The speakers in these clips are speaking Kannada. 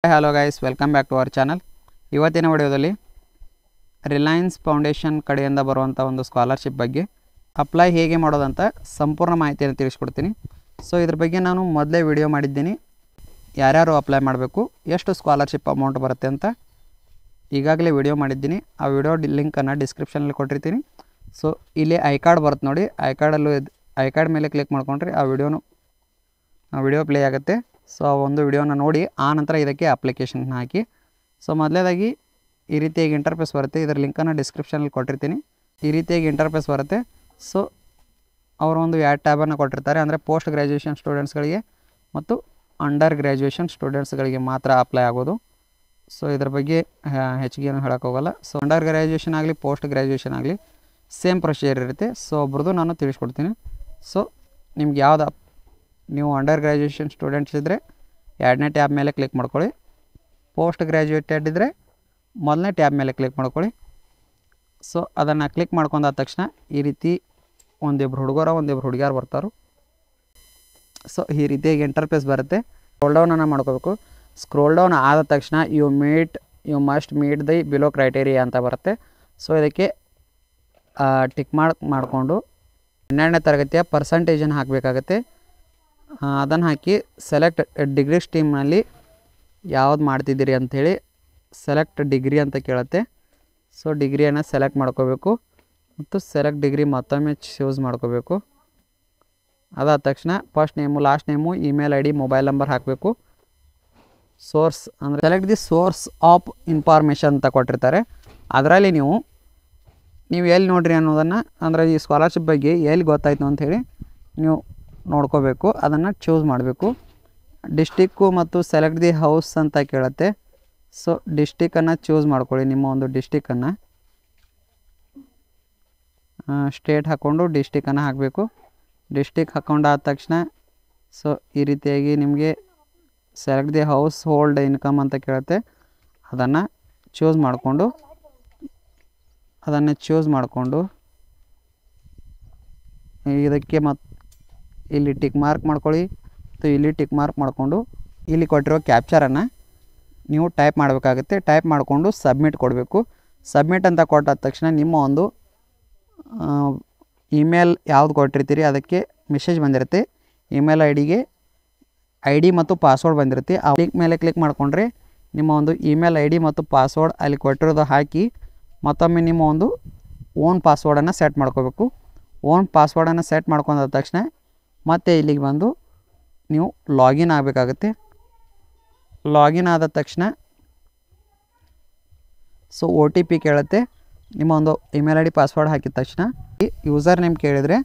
Hello guys, welcome back to our channel. ಇವತ್ತಿನ ವಿಡಿಯೋದಲ್ಲಿ ರಿಲಯನ್ಸ್ ಫೌಂಡೇಶನ್ ಕಡೆಯಿಂದ ಬರುವಂಥ ಒಂದು ಸ್ಕಾಲರ್ಶಿಪ್ ಬಗ್ಗೆ ಅಪ್ಲೈ ಹೇಗೆ ಮಾಡೋದಂತ ಸಂಪೂರ್ಣ ಮಾಹಿತಿಯನ್ನು ತಿಳಿಸ್ಕೊಡ್ತೀನಿ. ಸೊ ಇದ್ರ ಬಗ್ಗೆ ನಾನು ಮೊದಲೇ ವಿಡಿಯೋ ಮಾಡಿದ್ದೀನಿ, ಯಾರ್ಯಾರು ಅಪ್ಲೈ ಮಾಡಬೇಕು, ಎಷ್ಟು ಸ್ಕಾಲರ್ಶಿಪ್ ಅಮೌಂಟ್ ಬರುತ್ತೆ ಅಂತ ಈಗಾಗಲೇ ವಿಡಿಯೋ ಮಾಡಿದ್ದೀನಿ. ಆ ವಿಡಿಯೋ ಲಿಂಕನ್ನು ಡಿಸ್ಕ್ರಿಪ್ಷನಲ್ಲಿ ಕೊಟ್ಟಿರ್ತೀನಿ. ಸೊ ಇಲ್ಲಿ ಐ ಕಾರ್ಡ್ ಬರುತ್ತೆ ನೋಡಿ, ಐ ಕಾರ್ಡ್ ಮೇಲೆ ಕ್ಲಿಕ್ ಮಾಡ್ಕೊಂಡ್ರೆ ಆ ವಿಡಿಯೋ ಪ್ಲೇ ಆಗುತ್ತೆ. ಸೊ ಆ ಒಂದು ವಿಡಿಯೋನ ನೋಡಿ ಆ ನಂತರ ಇದಕ್ಕೆ ಅಪ್ಲಿಕೇಶನ್ ಹಾಕಿ. ಸೊ ಮೊದಲೇದಾಗಿ ಈ ರೀತಿಯಾಗಿ ಇಂಟರ್ಫೇಸ್ ಬರುತ್ತೆ, ಇದರ ಲಿಂಕನ್ನು ಡಿಸ್ಕ್ರಿಪ್ಷನಲ್ಲಿ ಕೊಟ್ಟಿರ್ತೀನಿ. ಈ ರೀತಿಯಾಗಿ ಇಂಟರ್ಫೇಸ್ ಬರುತ್ತೆ. ಸೊ ಅವರು ಒಂದು 2 ಟ್ಯಾಬನ್ನು ಕೊಟ್ಟಿರ್ತಾರೆ, ಅಂದರೆ ಪೋಸ್ಟ್ ಗ್ರ್ಯಾಜುಯೇಷನ್ ಸ್ಟೂಡೆಂಟ್ಸ್ಗಳಿಗೆ ಮತ್ತು ಅಂಡರ್ ಗ್ರ್ಯಾಜುಯೇಷನ್ ಸ್ಟೂಡೆಂಟ್ಸ್ಗಳಿಗೆ ಮಾತ್ರ ಅಪ್ಲೈ ಆಗೋದು. ಸೊ ಇದ್ರ ಬಗ್ಗೆ ಹೆಚ್ಚಿಗೆ ಏನು ಹೇಳೋಕ್ಕೋಗಲ್ಲ. ಸೊ ಅಂಡರ್ ಗ್ರ್ಯಾಜುಯೇಷನ್ ಆಗಲಿ ಪೋಸ್ಟ್ ಗ್ರ್ಯಾಜುಯೇಷನ್ ಆಗಲಿ ಸೇಮ್ ಪ್ರೊಸೀಜರ್ ಇರುತ್ತೆ. ಸೊ ಒಬ್ರದ್ದು ನಾನು ತಿಳಿಸ್ಕೊಡ್ತೀನಿ. ಸೊ ನಿಮ್ಗೆ ನೀವು ಅಂಡರ್ ಗ್ರ್ಯಾಜುಯೇಷನ್ ಸ್ಟೂಡೆಂಟ್ಸ್ ಇದ್ದರೆ 2ನೇ ಟ್ಯಾಬ್ ಮೇಲೆ ಕ್ಲಿಕ್ ಮಾಡ್ಕೊಳ್ಳಿ. ಪೋಸ್ಟ್ ಗ್ರ್ಯಾಜುಯೇಟೆಡ್ ಇದ್ದರೆ 1ನೇ ಟ್ಯಾಬ್ ಮೇಲೆ ಕ್ಲಿಕ್ ಮಾಡ್ಕೊಳ್ಳಿ. ಸೊ ಅದನ್ನು ಕ್ಲಿಕ್ ಮಾಡ್ಕೊಂಡಾದ ತಕ್ಷಣ ಈ ರೀತಿ ಒಂದಿಬ್ಬರು ಹುಡುಗರು ಒಂದಿಬ್ಬರು ಹುಡುಗಿಯರು ಬರ್ತಾರೆ. ಸೊ ಈ ರೀತಿಯಾಗಿ ಇಂಟರ್ಫೇಸ್ ಬರುತ್ತೆ. ಸ್ಕ್ರೋಲ್ ಡೌನನ್ನು ಮಾಡ್ಕೋಬೇಕು. ಸ್ಕ್ರೋಲ್ ಡೌನ್ ಆದ ತಕ್ಷಣ you must meet the below criteria ಅಂತ ಬರುತ್ತೆ. ಸೊ ಇದಕ್ಕೆ ಟಿಕ್ ಮಾಡಿಕೊಂಡು 12ನೇ ತರಗತಿಯ ಪರ್ಸಂಟೇಜನ್ನು ಹಾಕಬೇಕಾಗತ್ತೆ. ಅದನ್ನು ಹಾಕಿ ಸೆಲೆಕ್ಟ್ ಡಿಗ್ರಿ ಸ್ಟ್ರೀಮ್ನಲ್ಲಿ ಯಾವ್ದು ಮಾಡ್ತಿದ್ದೀರಿ ಅಂಥೇಳಿ ಸೆಲೆಕ್ಟ್ ಡಿಗ್ರಿ ಅಂತ ಕೇಳುತ್ತೆ. ಸೊ ಡಿಗ್ರಿಯನ್ನು ಸೆಲೆಕ್ಟ್ ಮಾಡ್ಕೋಬೇಕು ಮತ್ತು ಸೆಲೆಕ್ಟ್ ಡಿಗ್ರಿ ಮತ್ತೊಮ್ಮೆ ಚೂಸ್ ಮಾಡ್ಕೋಬೇಕು. ಅದಾದ ತಕ್ಷಣ first name, last name, email ID, mobile number ಹಾಕಬೇಕು. ಸೋರ್ಸ್ ಅಂದರೆ select the source of information ಅಂತ ಕೊಟ್ಟಿರ್ತಾರೆ. ಅದರಲ್ಲಿ ನೀವು ಎಲ್ಲಿ ನೋಡ್ರಿ ಅನ್ನೋದನ್ನು, ಅಂದರೆ ಈ ಸ್ಕಾಲರ್ಶಿಪ್ ಬಗ್ಗೆ ಎಲ್ಲಿ ಗೊತ್ತಾಯ್ತು ಅಂಥೇಳಿ ನೀವು ನೋಡ್ಕೋಬೇಕು. ಅದನ್ನು ಚೂಸ್ ಮಾಡಬೇಕು. ಡಿಸ್ಟಿಕ್ಕು ಮತ್ತು ಸೆಲೆಕ್ಟ್ ದಿ ಹೌಸ್ ಅಂತ ಕೇಳುತ್ತೆ. ಸೊ ಡಿಸ್ಟಿಕ್ಕನ್ನು ಚೂಸ್ ಮಾಡ್ಕೊಳ್ಳಿ, ನಿಮ್ಮ ಒಂದು ಡಿಸ್ಟಿಕ್ಕನ್ನು. ಸ್ಟೇಟ್ ಹಾಕ್ಕೊಂಡು ಡಿಸ್ಟಿಕ್ಕನ್ನು ಹಾಕಬೇಕು. ಡಿಸ್ಟಿಕ್ ಹಾಕ್ಕೊಂಡಾದ ತಕ್ಷಣ ಸೊ ಈ ರೀತಿಯಾಗಿ ನಿಮಗೆ select the house hold income ಅಂತ ಕೇಳುತ್ತೆ. ಅದನ್ನು ಚೂಸ್ ಮಾಡಿಕೊಂಡು ಇದಕ್ಕೆ ಇಲ್ಲಿ ಟಿಕ್ ಮಾರ್ಕ್ ಮಾಡ್ಕೊಳ್ಳಿ. ಮತ್ತು ಇಲ್ಲಿ ಟಿಕ್ ಮಾರ್ಕ್ ಮಾಡಿಕೊಂಡು ಇಲ್ಲಿ ಕೊಟ್ಟಿರೋ ಕ್ಯಾಪ್ಚರನ್ನು ನೀವು ಟೈಪ್ ಮಾಡಬೇಕಾಗುತ್ತೆ. ಟೈಪ್ ಮಾಡಿಕೊಂಡು ಸಬ್ಮಿಟ್ ಕೊಡಬೇಕು. ಸಬ್ಮಿಟ್ ಅಂತ ಕೊಟ್ಟಾದ ತಕ್ಷಣ ನಿಮ್ಮ ಒಂದು ಇಮೇಲ್ ಯಾವ್ದು ಕೊಟ್ಟಿರ್ತೀರಿ ಅದಕ್ಕೆ ಮೆಸೇಜ್ ಬಂದಿರುತ್ತೆ. ಇಮೇಲ್ ID ಮತ್ತು ಪಾಸ್ವರ್ಡ್ ಬಂದಿರುತ್ತೆ. ಆ ಲಿಂಕ್ ಮೇಲೆ ಕ್ಲಿಕ್ ಮಾಡಿಕೊಂಡ್ರೆ ನಿಮ್ಮ ಒಂದು ಇಮೇಲ್ ID ಮತ್ತು ಪಾಸ್ವರ್ಡ್ ಅಲ್ಲಿ ಕೊಟ್ಟಿರೋದು ಹಾಕಿ ಮತ್ತೊಮ್ಮೆ ನಿಮ್ಮ ಒಂದು ಓನ್ ಪಾಸ್ವರ್ಡನ್ನು ಸೆಟ್ ಮಾಡ್ಕೋಬೇಕು. ಓನ್ ಪಾಸ್ವರ್ಡನ್ನು ಸೆಟ್ ಮಾಡ್ಕೊಂಡಾದ ತಕ್ಷಣ ಮತ್ತೆ ಇಲ್ಲಿಗೆ ಬಂದು ನೀವು ಲಾಗಿನ್ ಆಗಬೇಕಾಗುತ್ತೆ. ಲಾಗಿನ್ ಆದ ತಕ್ಷಣ ಸೊ OTP ಕೇಳುತ್ತೆ. ನಿಮ್ಮ ಒಂದು ಇಮೇಲ್ ID ಪಾಸ್ವರ್ಡ್ ಹಾಕಿದ ತಕ್ಷಣ ಯೂಸರ್ ನೇಮ್ ಕೇಳಿದರೆ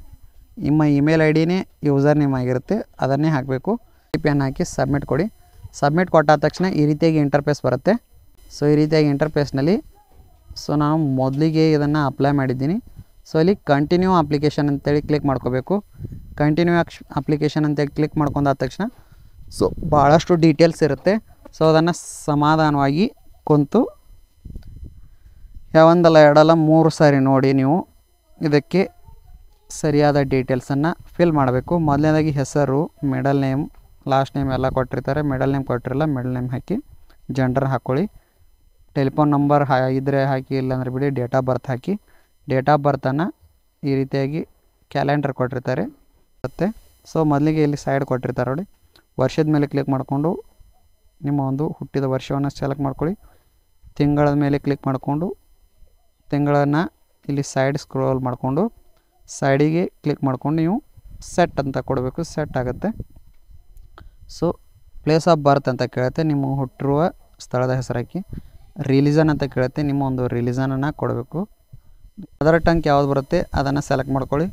ನಿಮ್ಮ ಇಮೇಲ್ IDನೇ ಯೂಸರ್ ನೇಮ್ ಆಗಿರುತ್ತೆ, ಅದನ್ನೇ ಹಾಕಬೇಕು. OTP ಹಾಕಿ ಸಬ್ಮಿಟ್ ಕೊಡಿ. ಸಬ್ಮಿಟ್ ಕೊಟ್ಟಾದ ತಕ್ಷಣ ಈ ರೀತಿಯಾಗಿ ಇಂಟರ್ಫೇಸ್ ಬರುತ್ತೆ. ಸೊ ಈ ರೀತಿಯಾಗಿ ಇಂಟರ್ಫೇಸ್ನಲ್ಲಿ ಸೊ ನಾನು ಮೊದಲಿಗೆ ಇದನ್ನು ಅಪ್ಲೈ ಮಾಡಿದ್ದೀನಿ. ಸೊ ಇಲ್ಲಿ ಕಂಟಿನ್ಯೂ ಅಪ್ಲಿಕೇಶನ್ ಅಂತೇಳಿ ಕ್ಲಿಕ್ ಮಾಡ್ಕೋಬೇಕು. ಕಂಟಿನ್ಯೂ ಅಪ್ಲಿಕೇಶನ್ ಅಂತೇಳಿ ಕ್ಲಿಕ್ ಮಾಡ್ಕೊಂಡಾದ ತಕ್ಷಣ ಸೊ ಭಾಳಷ್ಟು ಡೀಟೇಲ್ಸ್ ಇರುತ್ತೆ. ಸೊ ಅದನ್ನು ಸಮಾಧಾನವಾಗಿ ಕುಂತು ಒಂದಲ್ಲ ಎರಡಲ್ಲ 3 ಸಾರಿ ನೋಡಿ ನೀವು ಇದಕ್ಕೆ ಸರಿಯಾದ ಡೀಟೇಲ್ಸನ್ನು ಫಿಲ್ ಮಾಡಬೇಕು. ಮೊದಲನೇದಾಗಿ ಹೆಸರು, ಮಿಡಲ್ ನೇಮ್, ಲಾಸ್ಟ್ ನೇಮ್ ಎಲ್ಲ ಕೊಟ್ಟಿರ್ತಾರೆ. ಮಿಡಲ್ ನೇಮ್ ಕೊಟ್ಟಿರಲ್ಲ, ಮಿಡಲ್ ನೇಮ್ ಹಾಕಿ, ಜೆಂಡರ್ ಹಾಕ್ಕೊಳ್ಳಿ. ಟೆಲಿಫೋನ್ ನಂಬರ್ ಇದ್ದರೆ ಹಾಕಿ, ಇಲ್ಲಾಂದರೆ ಬಿಡಿ. ಡೇಟ್ ಆಫ್ ಬರ್ತ್ ಹಾಕಿ. ಡೇಟ್ ಆಫ್ ಬರ್ತನ್ನು ಈ ರೀತಿಯಾಗಿ ಕ್ಯಾಲೆಂಡರ್ ಕೊಟ್ಟಿರ್ತಾರೆ ಮತ್ತು ಸೊ ಮೊದಲಿಗೆ ಇಲ್ಲಿ ಸೈಡ್ ಕೊಟ್ಟಿರ್ತಾರೆ ನೋಡಿ, ವರ್ಷದ ಮೇಲೆ ಕ್ಲಿಕ್ ಮಾಡಿಕೊಂಡು ನಿಮ್ಮ ಒಂದು ಹುಟ್ಟಿದ ವರ್ಷವನ್ನು ಸೆಲೆಕ್ಟ್ ಮಾಡ್ಕೊಳ್ಳಿ. ತಿಂಗಳ ಮೇಲೆ ಕ್ಲಿಕ್ ಮಾಡಿಕೊಂಡು ತಿಂಗಳನ್ನು ಇಲ್ಲಿ ಸೈಡ್ ಸ್ಕ್ರೋಲ್ ಮಾಡಿಕೊಂಡು ಸೈಡಿಗೆ ಕ್ಲಿಕ್ ಮಾಡ್ಕೊಂಡು ನೀವು ಸೆಟ್ ಅಂತ ಕೊಡಬೇಕು. ಸೆಟ್ ಆಗುತ್ತೆ. ಸೊ ಪ್ಲೇಸ್ ಆಫ್ ಬರ್ತ್ ಅಂತ ಕೇಳುತ್ತೆ, ನಿಮ್ಮ ಹುಟ್ಟಿರುವ ಸ್ಥಳದ ಹೆಸರು ಹಾಕಿ. ರಿಲಿಜನ್ ಅಂತ ಕೇಳುತ್ತೆ, ನಿಮ್ಮ ಒಂದು ರಿಲಿಜನನ್ನು ಕೊಡಬೇಕು. ಅದರ್ ಟಂಕ್ ಯಾವ್ದು ಬರುತ್ತೆ ಅದನ್ನು ಸೆಲೆಕ್ಟ್ ಮಾಡ್ಕೊಳ್ಳಿ.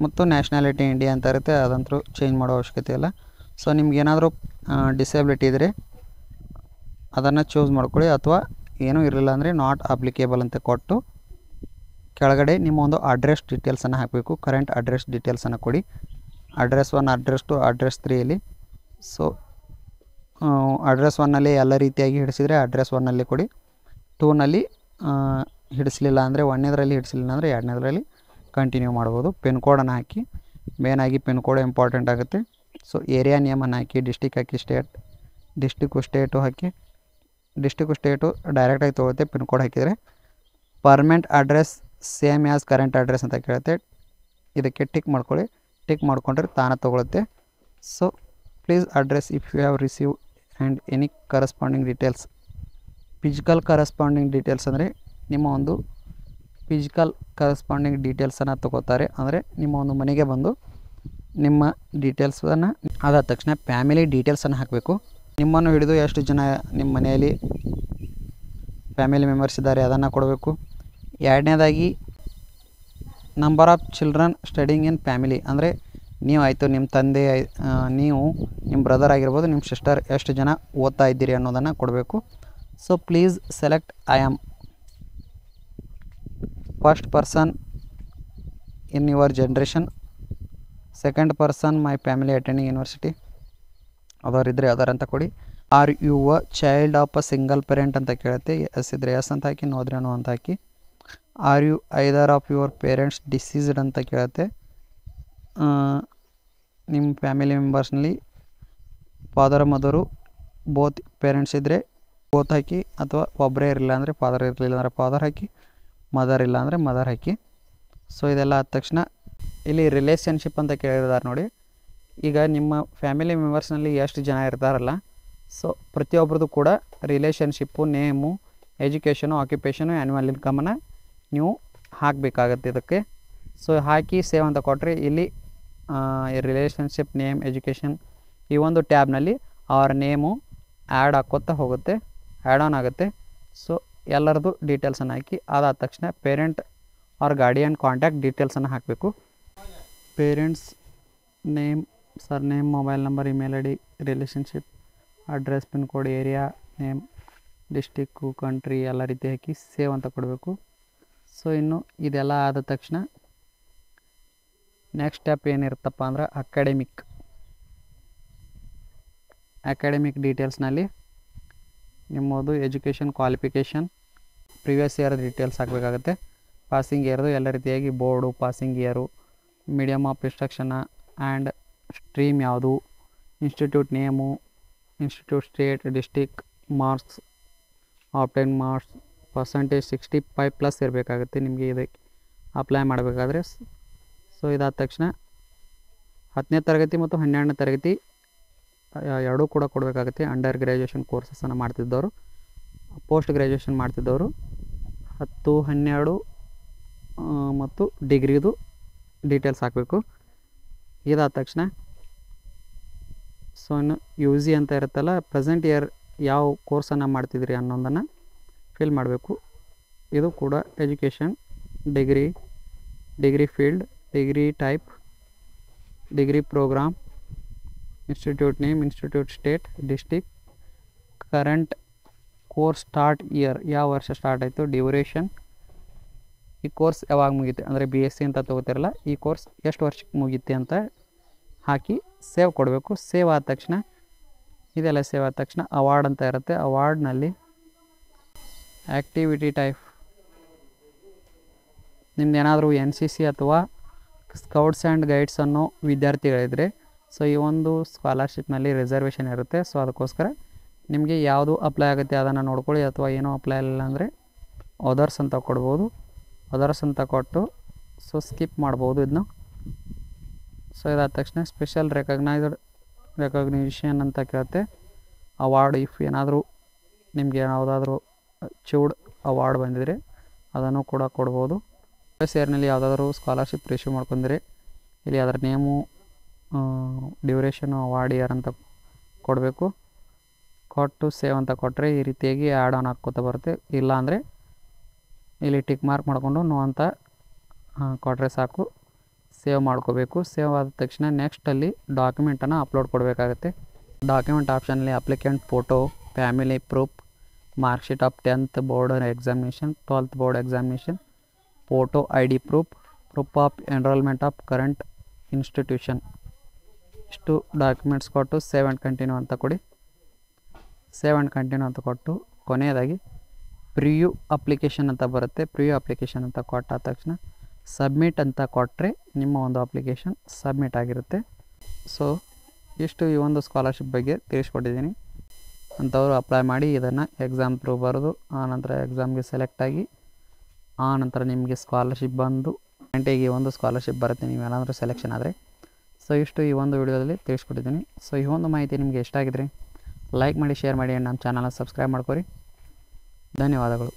ಮತ್ತು ನ್ಯಾಷನಾಲಿಟಿ ಇಂಡಿಯಾ ಅಂತ ಇರುತ್ತೆ, ಅದಂತೂ ಚೇಂಜ್ ಮಾಡೋ ಅವಶ್ಯಕತೆ ಇಲ್ಲ. ಸೊ ನಿಮ್ಗೇನಾದರೂ ಡಿಸೇಬಿಲಿಟಿ ಇದ್ದರೆ ಅದನ್ನು ಚೂಸ್ ಮಾಡ್ಕೊಳ್ಳಿ, ಅಥವಾ ಏನೂ ಇರಲಿಲ್ಲ ಅಂದರೆ ನಾಟ್ ಅಪ್ಲಿಕೇಬಲ್ ಅಂತ ಕೊಟ್ಟು ಕೆಳಗಡೆ ನಿಮ್ಮ ಒಂದು ಅಡ್ರೆಸ್ ಡೀಟೇಲ್ಸನ್ನು ಹಾಕಬೇಕು. ಕರೆಂಟ್ ಅಡ್ರೆಸ್ ಡೀಟೇಲ್ಸನ್ನು ಕೊಡಿ. Address 1, address 2, address 3 so address 1ನಲ್ಲಿ ಎಲ್ಲ ರೀತಿಯಾಗಿ ಹಿಡಿಸಿದರೆ ಅಡ್ರೆಸ್ 1ನಲ್ಲಿ ಕೊಡಿ. 2ನಲ್ಲಿ ಹಿಡಿಸಲಿಲ್ಲ ಅಂದರೆ 1ನೇದರಲ್ಲಿ ಹಿಡಿಸಲಿಲ್ಲ ಅಂದರೆ 2ನೇದರಲ್ಲಿ ಕಂಟಿನ್ಯೂ ಮಾಡ್ಬೋದು. ಪಿನ್ ಕೋಡನ್ನು ಹಾಕಿ. ಮೇನಾಗಿ ಪಿನ್ ಕೋಡ್ ಇಂಪಾರ್ಟೆಂಟ್ ಆಗುತ್ತೆ. ಸೊ ಏರಿಯಾ ನೇಮನ್ನು ಹಾಕಿ, ಡಿಸ್ಟಿಕ್ ಹಾಕಿ, ಸ್ಟೇಟ್ ಡಿಸ್ಟಿಕ್ಕು ಸ್ಟೇಟು ಹಾಕಿ, ಡಿಸ್ಟಿಕ್ಕು ಸ್ಟೇಟು ಡೈರೆಕ್ಟಾಗಿ ತೊಗೊಳುತ್ತೆ. ಪಿನ್ ಕೋಡ್ ಹಾಕಿದರೆ permanent address same as current address ಅಂತ ಕೇಳುತ್ತೆ. ಇದಕ್ಕೆ ಟಿಕ್ ಮಾಡ್ಕೊಳ್ಳಿ. ಟಿಕ್ ಮಾಡ್ಕೊಂಡ್ರೆ ತಾನೇ ತೊಗೊಳುತ್ತೆ. So please address if you have receive and any corresponding details. Physical corresponding details ಅಂದರೆ ನಿಮ್ಮ ಒಂದು ಫಿಸಿಕಲ್ ಕರೆಸ್ಪಾಂಡಿಂಗ್ ಡೀಟೇಲ್ಸನ್ನು ತೊಗೋತಾರೆ. ಅಂದರೆ ನಿಮ್ಮ ಒಂದು ಮನೆಗೆ ಬಂದು ನಿಮ್ಮ ಡೀಟೇಲ್ಸನ್ನು ಅದಾದ ತಕ್ಷಣ ಫ್ಯಾಮಿಲಿ ಡೀಟೇಲ್ಸನ್ನು ಹಾಕಬೇಕು. ನಿಮ್ಮನ್ನು ಹಿಡಿದು ಎಷ್ಟು ಜನ ನಿಮ್ಮ ಮನೆಯಲ್ಲಿ ಫ್ಯಾಮಿಲಿ ಮೆಂಬರ್ಸ್ ಇದ್ದಾರೆ ಅದನ್ನು ಕೊಡಬೇಕು. ಎರಡನೇದಾಗಿ number of children studying in family, ಅಂದರೆ ನೀವು ಆಯಿತು, ನಿಮ್ಮ ತಂದೆ, ನೀವು, ನಿಮ್ಮ ಬ್ರದರ್ ಆಗಿರ್ಬೋದು, ನಿಮ್ಮ ಸಿಸ್ಟರ್ ಎಷ್ಟು ಜನ ಓದ್ತಾ ಇದ್ದೀರಿ ಅನ್ನೋದನ್ನು ಕೊಡಬೇಕು. So please select I am first person in your generation, second person my family attending university, ಅದರಿದ್ದರೆ ಅದರ ಅಂತ ಕೊಡಿ. Are you a child of a single parent ಅಂತ ಕೇಳುತ್ತೆ. ಎಸ್ ಇದ್ದರೆ ಎಸ್ ಅಂತ ಹಾಕಿ, ನೋ ಇದ್ದರೆ ನೋ ಅಂತ ಹಾಕಿ. Are you either of your parents deceased ಅಂತ ಕೇಳುತ್ತೆ. ನಿಮ್ಮ ಫ್ಯಾಮಿಲಿ ಮೆಂಬರ್ಸ್ನಲ್ಲಿ ಫಾದರ್ ಮದರು ಬೋತ್ ಪೇರೆಂಟ್ಸ್ ಇದ್ದರೆ ಬೋತ್ ಹಾಕಿ, ಅಥವಾ ಒಬ್ಬರೇ ಇರಲಿಲ್ಲ ಅಂದರೆ ಫಾದರ್ ಇರಲಿಲ್ಲ ಅಂದರೆ ಫಾದರ್ ಹಾಕಿ, ಮದರ್ ಇಲ್ಲ ಅಂದರೆ ಮದರ್ ಹಾಕಿ. ಸೊ ಇದೆಲ್ಲ ಆದ ತಕ್ಷಣ ಇಲ್ಲಿ ರಿಲೇಷನ್ಶಿಪ್ ಅಂತ ಕೇಳಿದ್ದಾರೆ ನೋಡಿ. ಈಗ ನಿಮ್ಮ ಫ್ಯಾಮಿಲಿ ಮೆಂಬರ್ಸ್ನಲ್ಲಿ ಎಷ್ಟು ಜನ ಇರ್ತಾರಲ್ಲ, ಸೊ ಪ್ರತಿಯೊಬ್ಬರದ್ದು ಕೂಡ ರಿಲೇಷನ್ಶಿಪ್ಪು, ನೇಮು, ಎಜುಕೇಷನು, ಆಕ್ಯುಪೇಷನು, ಆ್ಯನ್ಯುವಲ್ ಇನ್ಕಮನ್ನು ನೀವು ಹಾಕಬೇಕಾಗತ್ತೆ ಇದಕ್ಕೆ. ಸೊ ಹಾಕಿ ಸೇವ್ ಅಂತ ಕೊಟ್ಟರೆ ಇಲ್ಲಿ ರಿಲೇಷನ್ಶಿಪ್, ನೇಮ್, ಎಜುಕೇಷನ್ ಈ ಒಂದು ಟ್ಯಾಬ್ನಲ್ಲಿ ಅವ್ರ ನೇಮು ಆ್ಯಡ್ ಹಾಕ್ಕೋತಾ ಹೋಗುತ್ತೆ, ಆ್ಯಡ್ ಆನ್ ಆಗುತ್ತೆ. ಸೊ ಎಲ್ಲರದ್ದು ಡೀಟೇಲ್ಸನ್ನು ಹಾಕಿ ಅದಾದ ತಕ್ಷಣ ಪೇರೆಂಟ್ ಅವ್ರ ಗಾರ್ಡಿಯನ್ ಕಾಂಟ್ಯಾಕ್ಟ್ ಡೀಟೇಲ್ಸನ್ನು ಹಾಕಬೇಕು. Parents name, surname, mobile number, email I D, relationship, address, pin code, area name, district, country ಎಲ್ಲ ರೀತಿ ಹಾಕಿ ಸೇವ್ ಅಂತ ಕೊಡಬೇಕು. ಸೊ ಇನ್ನು ಇದೆಲ್ಲ ಆದ ತಕ್ಷಣ ನೆಕ್ಸ್ಟ್ ಸ್ಟೆಪ್ ಏನಿರುತ್ತಪ್ಪ ಅಂದ್ರೆ ಅಕಾಡೆಮಿಕ್ ಡೀಟೇಲ್ಸ್ನಲ್ಲಿ ನಿಮ್ಮದು education qualification, previous year details ಹಾಕಬೇಕಾಗುತ್ತೆ. ಪಾಸಿಂಗ್ ಇಯರ್ದು ಎಲ್ಲ ರೀತಿಯಾಗಿ board, passing year, medium of instruction and stream ಯಾವುದು, institute name, institute state, district, marks, obtain marks, percentage 65+ ಇರಬೇಕಾಗುತ್ತೆ ನಿಮಗೆ ಇದಕ್ಕೆ ಅಪ್ಲೈ ಮಾಡಬೇಕಾದ್ರೆ. ಸೊ ಇದಾದ ತಕ್ಷಣ 10ನೇ ತರಗತಿ ಮತ್ತು 12ನೇ ತರಗತಿ ಎರಡೂ ಕೂಡ ಕೊಡಬೇಕಾಗುತ್ತೆ. ಅಂಡರ್ ಗ್ರ್ಯಾಜುಯೇಷನ್ ಕೋರ್ಸಸನ್ನು ಮಾಡ್ತಿದ್ದವರು, ಪೋಸ್ಟ್ ಗ್ರ್ಯಾಜುಯೇಷನ್ ಮಾಡ್ತಿದ್ದವರು 10, 12 ಮತ್ತು ಡಿಗ್ರಿದು ಡೀಟೇಲ್ಸ್ ಹಾಕಬೇಕು. ಇದಾದ ತಕ್ಷಣ ಸೊ ಇನ್ನು ಯು ಜಿ ಅಂತ ಇರುತ್ತಲ್ಲ, ಪ್ರೆಸೆಂಟ್ ಇಯರ್ ಯಾವ ಕೋರ್ಸನ್ನು ಮಾಡ್ತಿದ್ರಿ ಅನ್ನೋದನ್ನು ಫಿಲ್ ಮಾಡಬೇಕು. ಇದು ಕೂಡ education, degree field, degree type, degree programme, institute name, institute state, district, current course start year, ಯಾವ ವರ್ಷ ಸ್ಟಾರ್ಟ್ ಆಯಿತು, ಡ್ಯೂರೇಷನ್, ಈ ಕೋರ್ಸ್ ಯಾವಾಗ ಮುಗೀತೆ ಅಂದರೆ BSc ಅಂತ ತೊಗೋತಿರಲ್ಲ, ಈ ಕೋರ್ಸ್ ಎಷ್ಟು ವರ್ಷಕ್ಕೆ ಮುಗೀತೆ ಅಂತ ಹಾಕಿ ಸೇವ್ ಕೊಡಬೇಕು. ಸೇವ್ ಆದ ತಕ್ಷಣ ಇದೆಲ್ಲ ಸೇವ್ ಆದ ತಕ್ಷಣ ಅವಾರ್ಡ್ ಅಂತ ಇರುತ್ತೆ. ಅವಾರ್ಡ್ನಲ್ಲಿ ಆ್ಯಕ್ಟಿವಿಟಿ ಟೈಪ್ ನಿಮ್ದು ಏನಾದರೂ NCC ಅಥವಾ ಸ್ಕೌಟ್ಸ್ ಆ್ಯಂಡ್ ಗೈಡ್ಸ್ ಅನ್ನೋ ವಿದ್ಯಾರ್ಥಿಗಳಿದ್ದರೆ, ಸೊ ಈ ಒಂದು ಸ್ಕಾಲರ್ಶಿಪ್ನಲ್ಲಿ ರಿಸರ್ವೇಷನ್ ಇರುತ್ತೆ. ಸೊ ಅದಕ್ಕೋಸ್ಕರ ನಿಮಗೆ ಯಾವುದು ಅಪ್ಲೈ ಆಗುತ್ತೆ ಅದನ್ನು ನೋಡ್ಕೊಳ್ಳಿ, ಅಥವಾ ಏನೂ ಅಪ್ಲೈ ಇಲ್ಲ ಅಂದರೆ ಅದರ್ಸ್ ಅಂತ ಕೊಡ್ಬೋದು. ಅದರ್ಸ್ ಅಂತ ಕೊಟ್ಟು ಸೊ ಸ್ಕಿಪ್ ಮಾಡ್ಬೋದು ಇದನ್ನ. ಸೊ ಇದಾದ ತಕ್ಷಣ ಸ್ಪೆಷಲ್ ರೆಕಗ್ನಿಷನ್ ಅಂತ ಕೇಳುತ್ತೆ. ಅವಾರ್ಡ್, ಇಫ್ ಏನಾದರೂ ನಿಮಗೆ ಯಾವುದಾದ್ರೂ ಚೂಡ್ ಅವಾರ್ಡ್ ಬಂದಿದ್ರೆ ಅದನ್ನು ಕೂಡ ಕೊಡ್ಬೋದು. ಇಯರ್ನಲ್ಲಿ ಯಾವುದಾದ್ರೂ ಸ್ಕಾಲರ್ಶಿಪ್ ರಿಸೀವ್ ಮಾಡ್ಕೊಂಡ್ರೆ ಇಲ್ಲಿ ಅದರ ನೇಮು, ಡ್ಯೂರೇಷನು, ಅವಾರ್ಡ್ ಇಯರ್ ಅಂತ ಕೊಡಬೇಕು. ಕೊಟ್ಟು ಸೇವ್ ಅಂತ ಕೊಟ್ಟರೆ ಈ ರೀತಿಯಾಗಿ ಆ್ಯಡ್ ಆನ್ ಹಾಕ್ಕೋತಾ ಬರುತ್ತೆ. ಇಲ್ಲ ಅಂದರೆ ಇಲ್ಲಿ ಟಿಕ್ ಮಾರ್ಕ್ ಮಾಡಿಕೊಂಡು ನೋ ಅಂತ ಕೊಟ್ಟರೆ ಸಾಕು, ಸೇವ್ ಮಾಡ್ಕೋಬೇಕು. ಸೇವ್ ಆದ ತಕ್ಷಣ ನೆಕ್ಸ್ಟಲ್ಲಿ ಡಾಕ್ಯುಮೆಂಟನ್ನು ಅಪ್ಲೋಡ್ ಕೊಡಬೇಕಾಗುತ್ತೆ. ಡಾಕ್ಯುಮೆಂಟ್ ಆಪ್ಷನಲ್ಲಿ applicant photo, family proof, marksheet of 10th board examination, 12th board examination, photo ID proof, proof of enrolment of current institution, ಇಷ್ಟು ಡಾಕ್ಯುಮೆಂಟ್ಸ್ ಕೊಟ್ಟು ಸೇವ್ ಆ್ಯಂಡ್ ಕಂಟಿನ್ಯೂ ಅಂತ ಕೊಡಿ. ಸೇವ್ ಆ್ಯಂಡ್ ಕಂಟಿನ್ಯೂ ಅಂತ ಕೊಟ್ಟು ಕೊನೆಯದಾಗಿ ಪ್ರಿವ್ಯೂ ಅಪ್ಲಿಕೇಶನ್ ಅಂತ ಬರುತ್ತೆ. ಪ್ರಿವ್ಯೂ ಅಪ್ಲಿಕೇಶನ್ ಅಂತ ಕೊಟ್ಟಾದ ತಕ್ಷಣ ಸಬ್ಮಿಟ್ ಅಂತ ಕೊಟ್ಟರೆ ನಿಮ್ಮ ಒಂದು ಅಪ್ಲಿಕೇಶನ್ ಸಬ್ಮಿಟ್ ಆಗಿರುತ್ತೆ. ಸೊ ಇಷ್ಟು ಈ ಒಂದು ಸ್ಕಾಲರ್ಶಿಪ್ ಬಗ್ಗೆ ತಿಳಿಸ್ಕೊಟ್ಟಿದ್ದೀನಿ. ಅಂಥವ್ರು ಅಪ್ಲೈ ಮಾಡಿ ಇದನ್ನು ಎಕ್ಸಾಮ್ ಥ್ರೂ ಬರೆದು ಆನಂತರ ಎಕ್ಸಾಮ್ಗೆ ಸೆಲೆಕ್ಟ್ ಆಗಿ ಆನಂತರ ನಿಮಗೆ ಸ್ಕಾಲರ್ಶಿಪ್ ಬಂದು ಗಂಟೆಗೆ ಒಂದು ಸ್ಕಾಲರ್ಶಿಪ್ ಬರುತ್ತೆ ನೀವು ಏನಾದರೂ ಸೆಲೆಕ್ಷನ್ ಆದರೆ. ಸೊ ಇಷ್ಟು ಈ ಒಂದು ವಿಡಿಯೋದಲ್ಲಿ ತಿಳಿಸ್ಕೊಟ್ಟಿದ್ದೀನಿ. ಸೊ ಈ ಒಂದು ಮಾಹಿತಿ ನಿಮಗೆ ಇಷ್ಟ ಆಗಿದ್ರೆ ಲೈಕ್ ಮಾಡಿ, ಶೇರ್ ಮಾಡಿ, ನಮ್ಮ ಚಾನಲ್ನ ಸಬ್ಸ್ಕ್ರೈಬ್ ಮಾಡ್ಕೊರಿ. ಧನ್ಯವಾದಗಳು.